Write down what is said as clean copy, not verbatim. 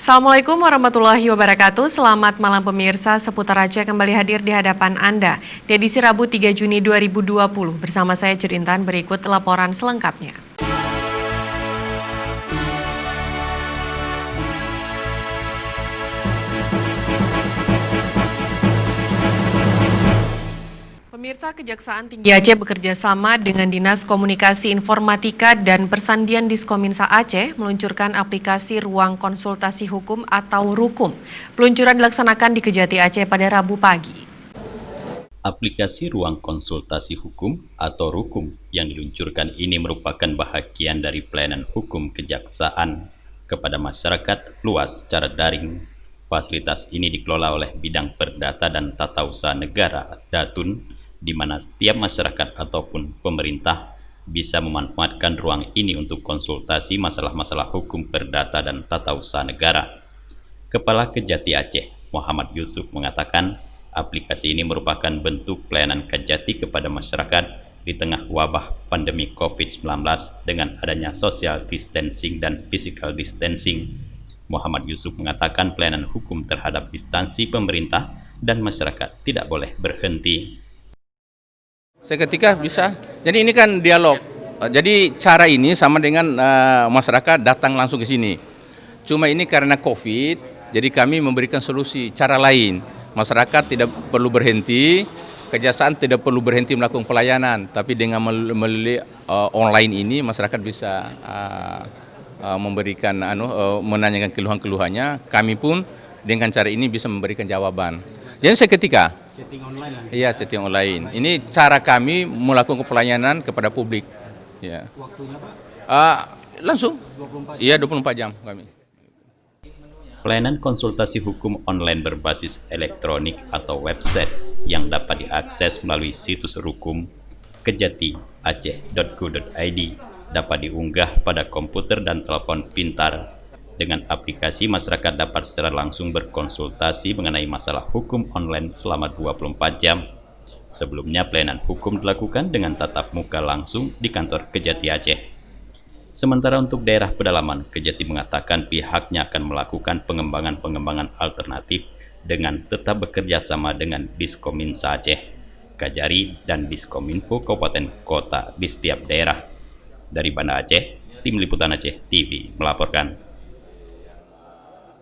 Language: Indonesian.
Assalamualaikum warahmatullahi wabarakatuh. Selamat malam pemirsa, seputar Aceh kembali hadir di hadapan Anda di edisi Rabu 3 Juni 2020. Bersama saya Jerintan, berikut laporan selengkapnya. Pemirsa, Kejaksaan Tinggi Aceh bekerja sama dengan Dinas Komunikasi Informatika dan Persandian Diskominsa Aceh meluncurkan aplikasi Ruang Konsultasi Hukum atau RUKUM. Peluncuran dilaksanakan di Kejati Aceh pada Rabu pagi. Aplikasi Ruang Konsultasi Hukum atau RUKUM yang diluncurkan ini merupakan bahagian dari pelayanan hukum kejaksaan kepada masyarakat luas secara daring. Fasilitas ini dikelola oleh Bidang Perdata dan Tata Usaha Negara (Datun), di mana setiap masyarakat ataupun pemerintah bisa memanfaatkan ruang ini untuk konsultasi masalah-masalah hukum perdata dan tata usaha negara. Kepala Kejati Aceh, Muhammad Yusuf, mengatakan aplikasi ini merupakan bentuk pelayanan Kejati kepada masyarakat di tengah wabah pandemi COVID-19 dengan adanya social distancing dan physical distancing. Muhammad Yusuf mengatakan pelayanan hukum terhadap instansi pemerintah dan masyarakat tidak boleh berhenti. Seketika bisa. Jadi ini kan dialog. Jadi cara ini sama dengan masyarakat datang langsung ke sini. Cuma ini karena COVID, jadi kami memberikan solusi cara lain. Masyarakat tidak perlu berhenti, kejaksaan tidak perlu berhenti melakukan pelayanan, tapi dengan melalui online ini masyarakat bisa memberikan menanyakan keluhan-keluhannya. Kami pun dengan cara ini bisa memberikan jawaban. Jadi seketika. Chatting online lah. Iya, chatting online. Ini cara kami melakukan pelayanan kepada publik. Ya. Waktunya Pak? Langsung. 24 jam. Iya, 24 jam kami. Pelayanan konsultasi hukum online berbasis elektronik atau website yang dapat diakses melalui situs RUKUM kejatiaceh.go.id dapat diunggah pada komputer dan telepon pintar. Dengan aplikasi, masyarakat dapat secara langsung berkonsultasi mengenai masalah hukum online selama 24 jam. Sebelumnya, pelayanan hukum dilakukan dengan tatap muka langsung di kantor Kejati Aceh. Sementara untuk daerah pedalaman, Kejati mengatakan pihaknya akan melakukan pengembangan alternatif dengan tetap bekerja sama dengan Diskominsa Aceh, Kajari, dan Diskominfo Kabupaten Kota di setiap daerah. Dari Banda Aceh, Tim Liputan Aceh TV melaporkan.